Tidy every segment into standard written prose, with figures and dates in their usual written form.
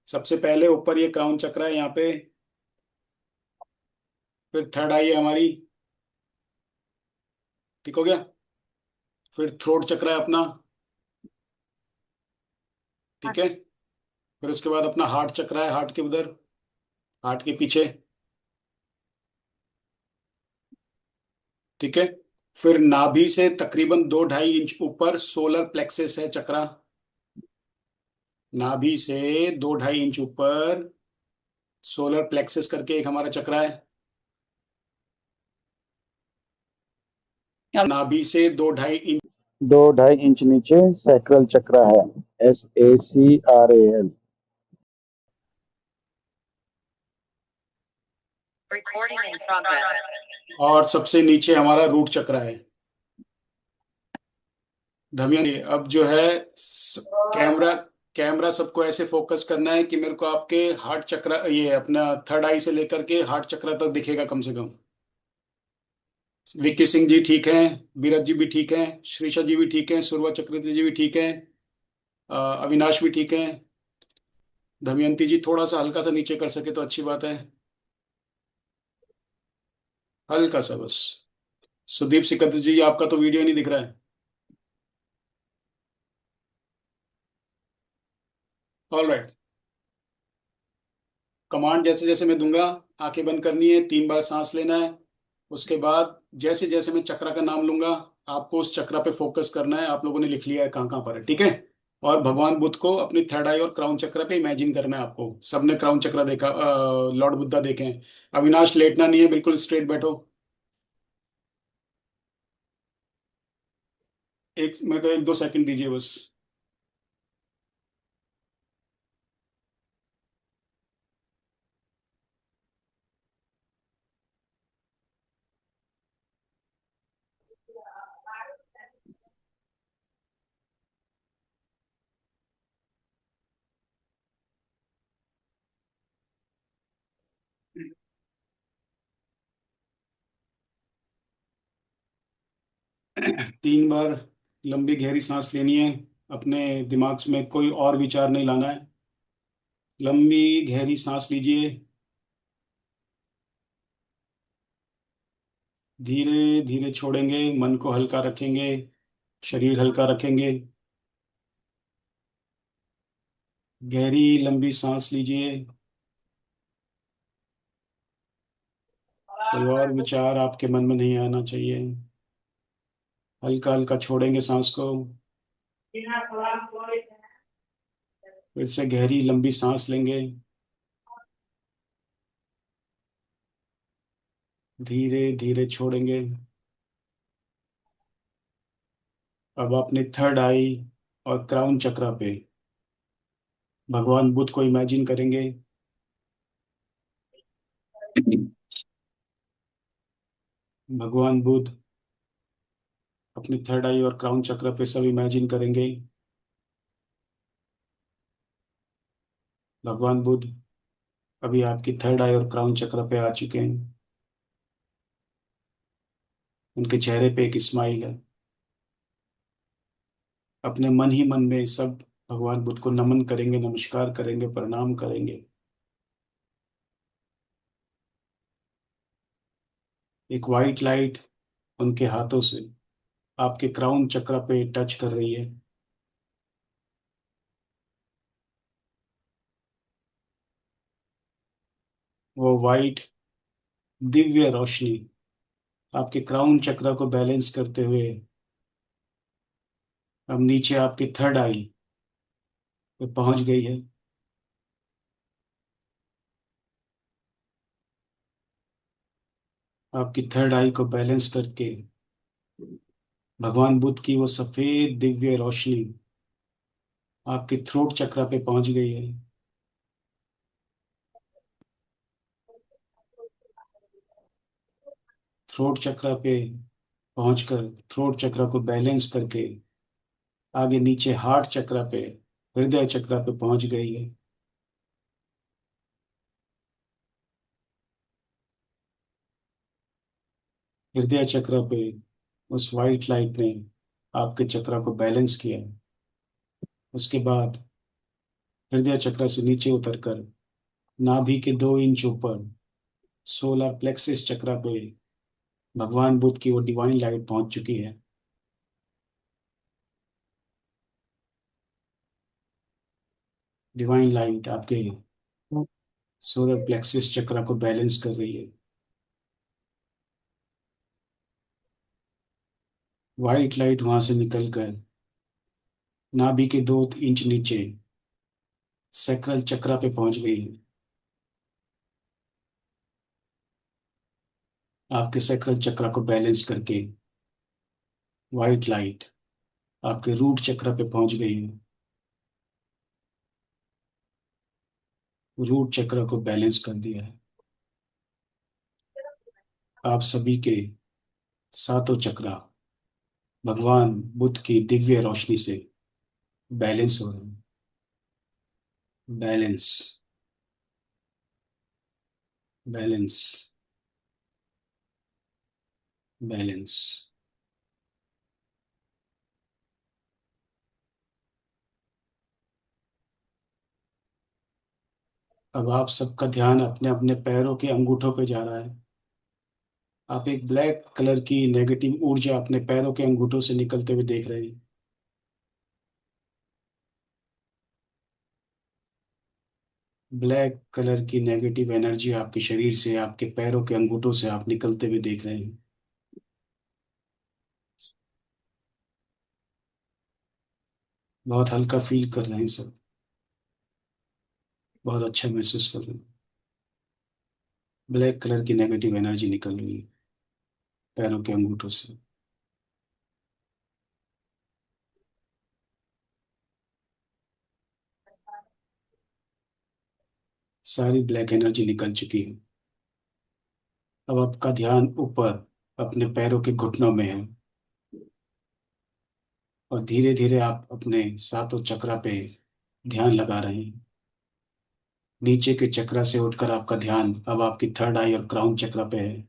सबसे पहले ऊपर ये क्राउन चक्र है यहाँ पे। फिर थर्ड आई है हमारी। ठीक हो गया। फिर थ्रोट चक्र है अपना। ठीक है। अच्छा। फिर उसके बाद अपना हार्ट चक्र है, हार्ट के उधर, हार्ट के पीछे। ठीक है। फिर नाभि से तकरीबन 2-2.5 इंच ऊपर सोलर प्लेक्सस है चक्रा। नाभि से 2-2.5 इंच ऊपर सोलर प्लेक्सस करके एक हमारा चक्रा है। नाभि से 2-2.5 इंच। 2-2.5 इंच नीचे सैक्रल चक्र है। SACRAL। Recording in progress. और सबसे नीचे हमारा रूट चक्रा है। धमनी। अब जो है कैमरा कैमरा सबको ऐसे फोकस करना है कि मेरे को आपके हार्ट चक्र, ये अपना थर्ड आई से लेकर के हार्ट चक्र तक दिखेगा कम से कम। विक्की सिंह जी ठीक हैं। बीरज जी भी ठीक हैं। श्रीषा जी भी ठीक हैं। सुरवा चक्रवर्ती जी भी ठीक हैं। अविनाश भी ठीक हैं। दमयंती जी थोड़ा सा हल्का सा नीचे कर सके तो अच्छी बात है। हल्का सा बस। सुदीप सिकंदर जी आपका तो वीडियो नहीं दिख रहा है। All right. कमांड जैसे जैसे मैं दूंगा, आंखें बंद करनी है, 3 बार सांस लेना है। उसके बाद जैसे जैसे मैं चक्र का नाम लूंगा, आपको उस चक्र पे फोकस करना है। आप लोगों ने लिख लिया है कहाँ कहाँ पर है, ठीक है। और भगवान बुद्ध को अपनी थर्ड आई और क्राउन चक्र पे इमेजिन करना है आपको। सबने क्राउन चक्र देखा, लॉर्ड बुद्धा देखे हैं। अविनाश लेटना नहीं है, बिल्कुल स्ट्रेट बैठो। एक मेरे को 1-2 सेकंड दीजिए बस। 3 बार लंबी गहरी सांस लेनी है। अपने दिमाग में कोई और विचार नहीं लाना है। लंबी गहरी सांस लीजिए। धीरे धीरे छोड़ेंगे, मन को हल्का रखेंगे, शरीर हल्का रखेंगे। गहरी लंबी सांस लीजिए। कोई और विचार आपके मन में नहीं आना चाहिए। हल्का हल्का छोड़ेंगे सांस को। फिर से गहरी लंबी सांस लेंगे। धीरे धीरे छोड़ेंगे। अब अपने थर्ड आई और क्राउन चक्र पे भगवान बुद्ध को इमेजिन करेंगे। भगवान बुद्ध अपनी थर्ड आई और क्राउन चक्र पे सब इमेजिन करेंगे। भगवान बुद्ध अभी आपकी थर्ड आई और क्राउन चक्र पे आ चुके हैं। उनके चेहरे पे एक स्माइल है। अपने मन ही मन में सब भगवान बुद्ध को नमन करेंगे, नमस्कार करेंगे, प्रणाम करेंगे। एक वाइट लाइट उनके हाथों से आपके क्राउन चक्र पे टच कर रही है। वो वाइट दिव्य रोशनी आपके क्राउन चक्र को बैलेंस करते हुए अब नीचे आपकी थर्ड आई पे पहुंच गई है। आपकी थर्ड आई को बैलेंस करके भगवान बुद्ध की वो सफेद दिव्य रोशनी आपके थ्रोट चक्र पे पहुंच गई है। थ्रोट चक्र पे पहुंचकर थ्रोट चक्र को बैलेंस करके आगे नीचे हार्ट चक्र पे, हृदय चक्र पे पहुंच गई है। हृदय चक्र पे उस वाइट लाइट ने आपके चक्र को बैलेंस किया। उसके बाद हृदय चक्र से नीचे उतरकर नाभि के 2 इंच ऊपर सोलर प्लेक्सिस चक्र पे भगवान बुद्ध की वो डिवाइन लाइट पहुंच चुकी है। डिवाइन लाइट आपके सोलर प्लेक्सिस चक्र को बैलेंस कर रही है। व्हाइट लाइट वहां से निकलकर नाभि के 2 इंच नीचे सैक्रल चक्र पे पहुंच गई है। आपके सैक्रल चक्र को बैलेंस करके व्हाइट लाइट आपके रूट चक्र पे पहुंच गई है। रूट चक्र को बैलेंस कर दिया है। आप सभी के सातों चक्र भगवान बुद्ध की दिव्य रोशनी से बैलेंस हो रहे हैं। Balance, balance, balance. अब आप सबका ध्यान अपने अपने पैरों के अंगूठों पे जा रहा है। आप एक ब्लैक कलर की नेगेटिव ऊर्जा अपने पैरों के अंगूठों से निकलते हुए देख रहे हैं। ब्लैक कलर की नेगेटिव एनर्जी आपके शरीर से, आपके पैरों के अंगूठों से आप निकलते हुए देख रहे हैं। बहुत हल्का फील कर रहे हैं सब। बहुत अच्छा महसूस कर रहे हैं। ब्लैक कलर की नेगेटिव एनर्जी निकल रही है पैरों के अंगूठों से। सारी ब्लैक एनर्जी निकल चुकी है। अब आपका ध्यान ऊपर अपने पैरों के घुटनों में है और धीरे धीरे आप अपने सातों चक्रा पे ध्यान लगा रहे हैं। नीचे के चक्रा से उठकर आपका ध्यान अब आपकी थर्ड आई और क्राउन चक्रा पे है।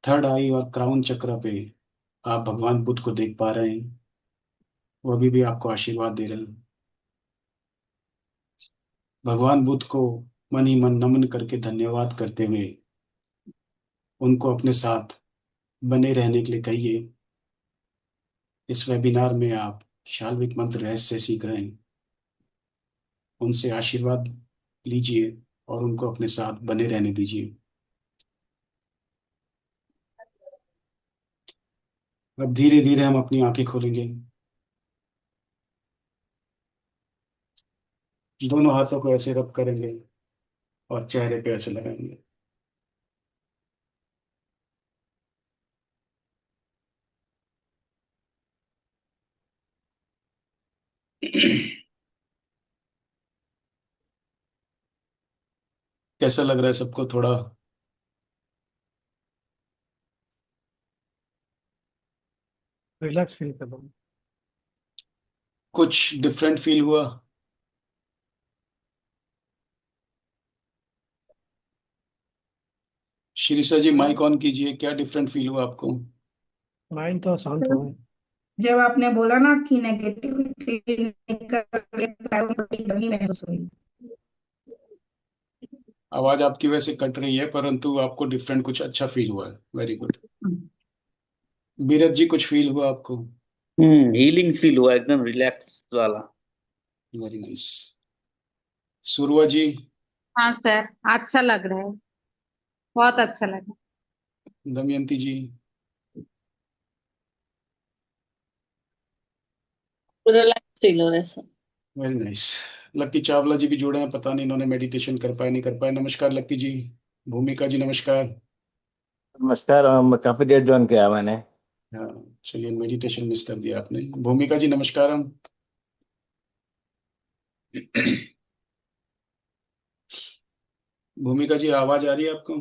थर्ड आई और क्राउन चक्रा पे आप भगवान बुद्ध को देख पा रहे हैं। वो अभी भी आपको आशीर्वाद दे रहे हैं। भगवान बुद्ध को मन ही मन नमन करके धन्यवाद करते हुए उनको अपने साथ बने रहने के लिए कहिए। इस वेबिनार में आप शाल्विक मंत्र रहस्य सीख रहे हैं। उनसे आशीर्वाद लीजिए और उनको अपने साथ बने रहने दीजिए। अब धीरे धीरे हम अपनी आंखें खोलेंगे। दोनों हाथों को ऐसे रब करेंगे और चेहरे पे ऐसे लगाएंगे। कैसा लग रहा है सबको? थोड़ा रिलैक्स फील कर रहा हूँ। कुछ डिफरेंट फील हुआ? शिरीषा जी माइक ऑन कीजिए। क्या डिफरेंट फील हुआ आपको? माइंड तो शांत हुआ है। जब आपने बोला ना कि नेगेटिविटी निकल के पैरों में थोड़ी कमी महसूस हुई। आवाज आपकी वैसे कट रही है परंतु आपको डिफरेंट कुछ अच्छा फील हुआ है। Very good. बीरज जी कुछ फील हुआ आपको? हीलिंग फील हुआ, एकदम रिलैक्स वाला। Very nice. सुरवा जी? हाँ सर, अच्छा लग रहा है, बहुत अच्छा लगा। दमयंती जी? रिलैक्स फील हो रहा है sir. Very nice. Lucky Chawla ji भी जुड़े हैं, पता नहीं इन्होंने मेडिटेशन कर पाए नहीं कर पाए। नमस्कार लक्की जी। भूमिका जी नमस्कार। नमस्कार। काफी देर ज्वाइन किया मैंने। हाँ, चलिए मेडिटेशन मिस कर दिया आपने। भूमिका जी नमस्कार। हम भूमिका जी आवाज आ रही है आपको?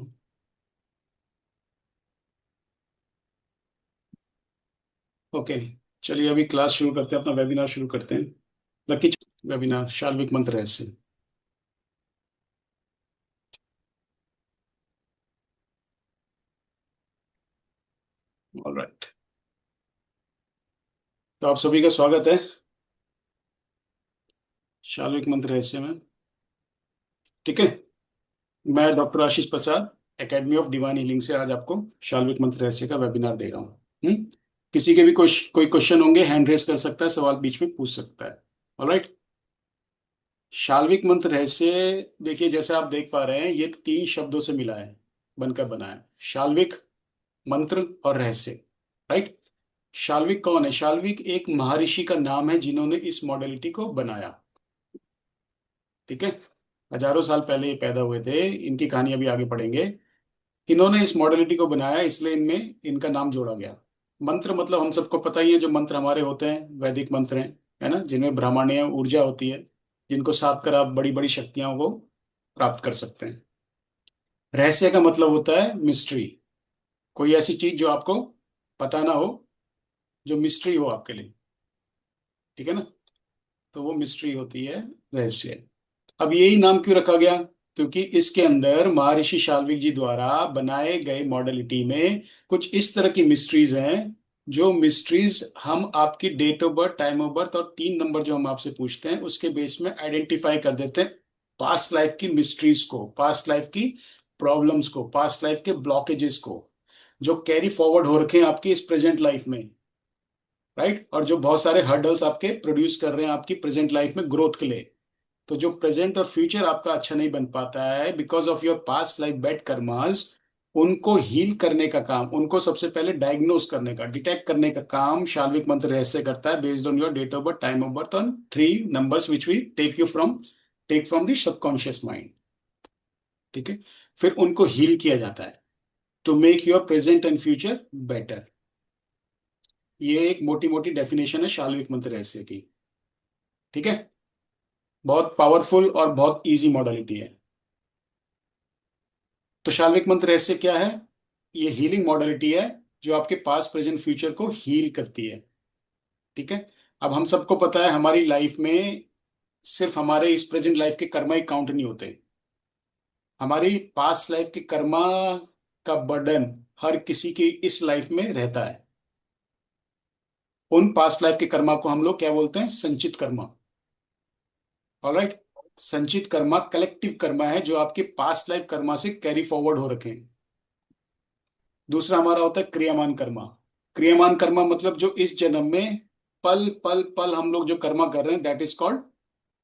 ओके, चलिए अभी क्लास शुरू करते हैं, अपना वेबिनार शुरू करते हैं। लकी वेबिनार शाल्विक मंत्र रहस्य। ऑलराइट, तो आप सभी का स्वागत है शाल्विक मंत्र रहस्य में। ठीक है। मैं doctor Ashish Prasad, academy of divine healing से आज आपको शाल्विक मंत्र रहस्य का वेबिनार दे रहा हूँ। किसी के भी कोई क्वेश्चन होंगे, हैंड रेस कर सकता है, सवाल बीच में पूछ सकता है। ऑलराइट। शाल्विक मंत्र रहस्य, देखिए जैसे आप देख पा रहे हैं ये 3 शब्दों से मिला है, बनकर बना है, शाल्विक, मंत्र और रहस्य। राइट। शाल्विक कौन है? शाल्विक एक महर्षि का नाम है जिन्होंने इस मॉडलिटी को बनाया। ठीक है। हजारों साल पहले ये पैदा हुए थे, इनकी कहानी अभी आगे पढ़ेंगे। इन्होंने इस मॉडलिटी को बनाया, इसलिए इनमें इनका नाम जोड़ा गया। मंत्र मतलब हम सबको पता ही है, जो मंत्र हमारे होते हैं वैदिक मंत्र हैं, है ना, जिनमें ब्राह्मणीय ऊर्जा होती है, जिनको साध कर आप बड़ी बड़ी शक्तियों को प्राप्त कर सकते हैं। रहस्य का मतलब होता है मिस्ट्री, कोई ऐसी चीज जो आपको पता ना हो, जो मिस्ट्री हो आपके लिए। ठीक है ना, तो वो मिस्ट्री होती है रहस्य। अब यही नाम क्यों रखा गया? क्योंकि इसके अंदर महर्षि शाल्विक जी द्वारा बनाए गए मॉडलिटी में कुछ इस तरह की मिस्ट्रीज हैं, जो मिस्ट्रीज हम आपकी date of birth, time of birth और 3 नंबर जो हम आपसे पूछते हैं उसके बेस में आइडेंटिफाई कर देते हैं पास्ट लाइफ की मिस्ट्रीज को, पास्ट लाइफ की प्रॉब्लम्स को, पास्ट लाइफ के ब्लॉकेजेस को, जो कैरी फॉरवर्ड हो रखे हैं आपकी इस प्रेजेंट लाइफ में। राइट। और जो बहुत सारे हर्डल्स आपके प्रोड्यूस कर रहे हैं आपकी प्रेजेंट लाइफ में ग्रोथ के लिए। तो जो प्रेजेंट और फ्यूचर आपका अच्छा नहीं बन पाता है because of your past life bad karmas, उनको हील करने का काम, उनको सबसे पहले डायग्नोस करने का, डिटेक्ट करने का काम शाल्विक मंत्र रहस्य करता है, based on your date of birth, time of birth, on 3 numbers which we take from the subconscious mind. ठीक है। फिर उनको हील किया जाता है to make your present and future better. ये एक मोटी मोटी डेफिनेशन है शाल्विक मंत्र रहस्य की। ठीक है। बहुत पावरफुल और बहुत इजी मॉडलिटी है। तो शाल्विक मंत्र रहस्य क्या है? ये हीलिंग मॉडलिटी है जो आपके पास प्रेजेंट फ्यूचर को हील करती है। ठीक है। अब हम सबको पता है हमारी लाइफ में सिर्फ हमारे इस प्रेजेंट लाइफ के कर्मा ही काउंट नहीं होते, हमारी पास्ट लाइफ के कर्मा का बर्डन हर किसी की इस लाइफ में रहता है। उन पास्ट लाइफ के कर्मा को हम लोग क्या बोलते हैं? संचित कर्मा। ऑलराइट। संचित कर्मा कलेक्टिव कर्मा है जो आपके पास्ट लाइफ कर्मा से कैरी फॉरवर्ड हो रखे हैं। दूसरा हमारा होता है क्रियामान कर्मा। क्रियामान कर्मा मतलब जो इस जन्म में पल पल पल हम लोग जो कर्मा कर रहे हैं, दैट इज कॉल्ड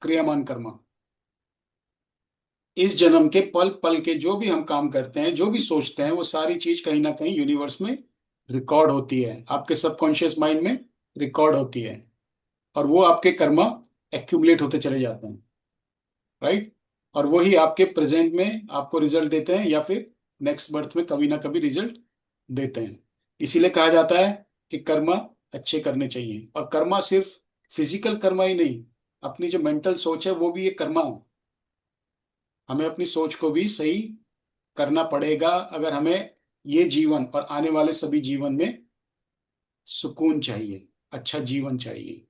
क्रियामान कर्मा। इस जन्म के पल पल के जो भी हम काम करते हैं, जो भी सोचते हैं, वो सारी चीज कहीं ना कहीं यूनिवर्स में रिकॉर्ड होती है, आपके सबकॉन्शियस माइंड में रिकॉर्ड होती है, और वो आपके कर्मा एक्यूमुलेट होते चले जाते हैं। राइट। और वही आपके प्रेजेंट में आपको रिजल्ट देते हैं, या फिर नेक्स्ट बर्थ में कभी ना कभी रिजल्ट देते हैं। इसीलिए कहा जाता है कि कर्मा अच्छे करने चाहिए। और कर्मा सिर्फ फिजिकल कर्मा ही नहीं, अपनी जो मेंटल सोच है वो भी एक कर्मा है। हमें अपनी सोच को भी सही करना पड़ेगा अगर हमें ये जीवन और आने वाले सभी जीवन में सुकून चाहिए, अच्छा जीवन चाहिए।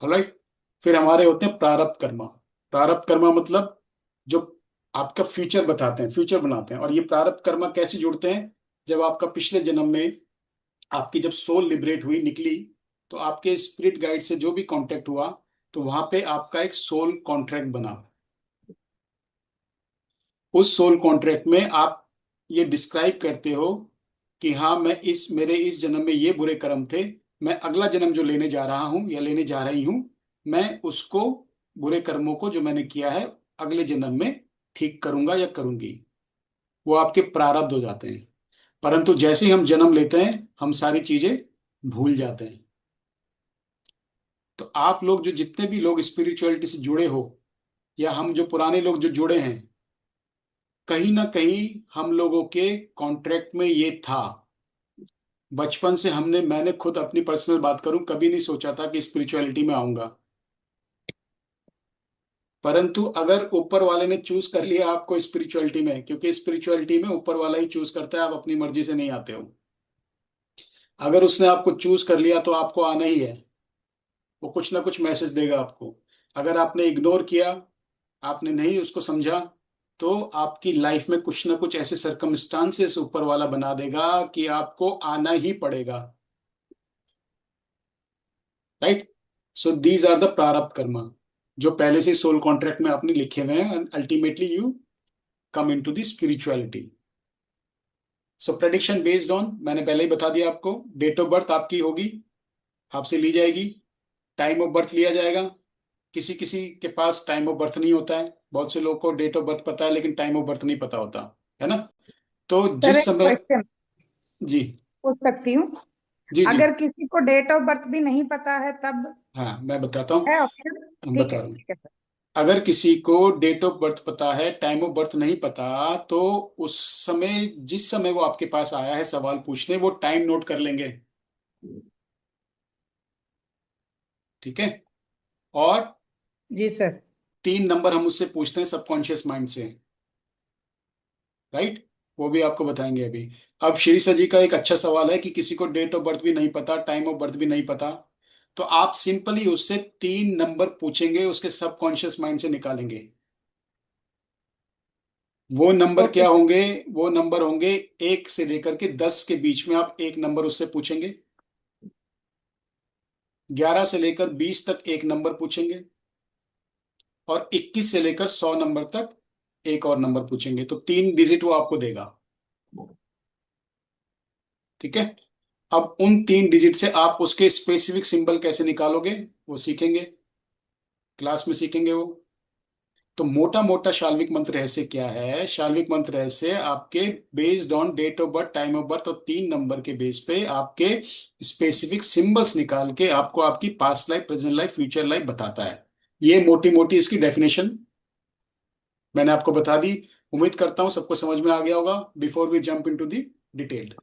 ऑलराइट। फिर हमारे होते हैं प्रारब्ध कर्मा। प्रारब्ध कर्मा मतलब जो आपका फ्यूचर बताते हैं, फ्यूचर बनाते हैं। और ये प्रारब्ध कर्मा कैसे जुड़ते हैं? जब आपका पिछले जन्म में आपकी जब सोल लिबरेट हुई, निकली, तो आपके स्पिरिट गाइड से जो भी कांटेक्ट हुआ, तो वहां पे आपका एक सोल कॉन्ट्रैक्ट बना। उस सोल कॉन्ट्रैक्ट में आप ये डिस्क्राइब करते हो कि हाँ, मैं मेरे इस जन्म में ये बुरे कर्म थे, मैं अगला जन्म जो लेने जा रहा हूं या लेने जा रही हूं, मैं उसको, बुरे कर्मों को जो मैंने किया है, अगले जन्म में ठीक करूंगा या करूंगी। वो आपके प्रारब्ध हो जाते हैं। परंतु जैसे ही हम जन्म लेते हैं, हम सारी चीजें भूल जाते हैं। तो आप लोग जो, जितने भी लोग स्पिरिचुअलिटी से जुड़े हो, या हम जो पुराने लोग जो जुड़े हैं, कहीं ना कहीं हम लोगों के कॉन्ट्रैक्ट में ये था। बचपन से मैंने खुद अपनी पर्सनल बात करूं, कभी नहीं सोचा था कि स्पिरिचुअलिटी में आऊंगा। परंतु अगर ऊपर वाले ने चूज कर लिया आपको स्पिरिचुअलिटी में, क्योंकि स्पिरिचुअलिटी में ऊपर वाला ही चूज करता है, आप अपनी मर्जी से नहीं आते हो। अगर उसने आपको चूज कर लिया तो आपको आना ही है। वो कुछ ना कुछ मैसेज देगा आपको। अगर आपने इग्नोर किया, आपने नहीं उसको समझा, तो आपकी लाइफ में कुछ ना कुछ ऐसे सरकमस्टांसेस ऊपर वाला बना देगा कि आपको आना ही पड़ेगा। Right. So these are the prarabdha karma. जो पहले से सोल कॉन्ट्रैक्ट में आपने लिखे हुए हैं, ultimately you come into the spirituality. So prediction based on, मैंने पहले ही बता दिया आपको, डेट ऑफ बर्थ आपकी होगी, आपसे ली जाएगी, टाइम ऑफ बर्थ लिया जाएगा। किसी किसी के पास टाइम ऑफ बर्थ नहीं होता है, बहुत से लोगों को डेट ऑफ बर्थ पता है लेकिन टाइम ऑफ बर्थ नहीं पता होता है ना। तो सर जिस एक समय, क्वेश्चन जी पूछ सकती हूँ? जी जी, अगर किसी को डेट ऑफ बर्थ भी नहीं पता है तब हाँ मैं बताता हूँ, है ऑप्शन? ठीक बता है रहा हूँ। ठीक है सर। अगर किसी को डेट ऑफ बर्थ पता है, टाइम ऑफ बर्थ नहीं पता, तो उस समय, जिस समय वो आपके पास आया है सवाल पूछने, वो टाइम नोट कर लेंगे। ठीक है। और जी सर। 3 नंबर हम उससे पूछते हैं सबकॉन्शियस माइंड से, राइट, वो भी आपको बताएंगे अभी। अब श्री जी का एक अच्छा सवाल है कि किसी को डेट ऑफ बर्थ भी नहीं पता, टाइम ऑफ बर्थ भी नहीं पता, तो आप सिंपली उससे 3 नंबर पूछेंगे, उसके सबकॉन्शियस माइंड से निकालेंगे। वो नंबर ओके क्या सर। होंगे? वो नंबर होंगे 1 से लेकर के 10 के बीच में, आप एक नंबर उससे पूछेंगे। 11 से लेकर 20 तक एक नंबर पूछेंगे, और 21 से लेकर 100 नंबर तक एक और नंबर पूछेंगे, तो 3 डिजिट वो आपको देगा। ठीक है। अब उन 3 डिजिट से आप उसके स्पेसिफिक सिंबल कैसे निकालोगे, वो सीखेंगे, क्लास में सीखेंगे वो। तो मोटा मोटा शाल्विक मंत्र रहस्य क्या है? शाल्विक मंत्र रहस्य आपके based on date of birth, time of birth और 3 नंबर के बेस पे आपके स्पेसिफिक सिंबल्स निकाल के आपको आपकी past life, present life, future life बताता है। ये मोटी मोटी इसकी डेफिनेशन मैंने आपको बता दी। उम्मीद करता हूं सबको समझ में आ गया होगा। Before we jump into the detailed,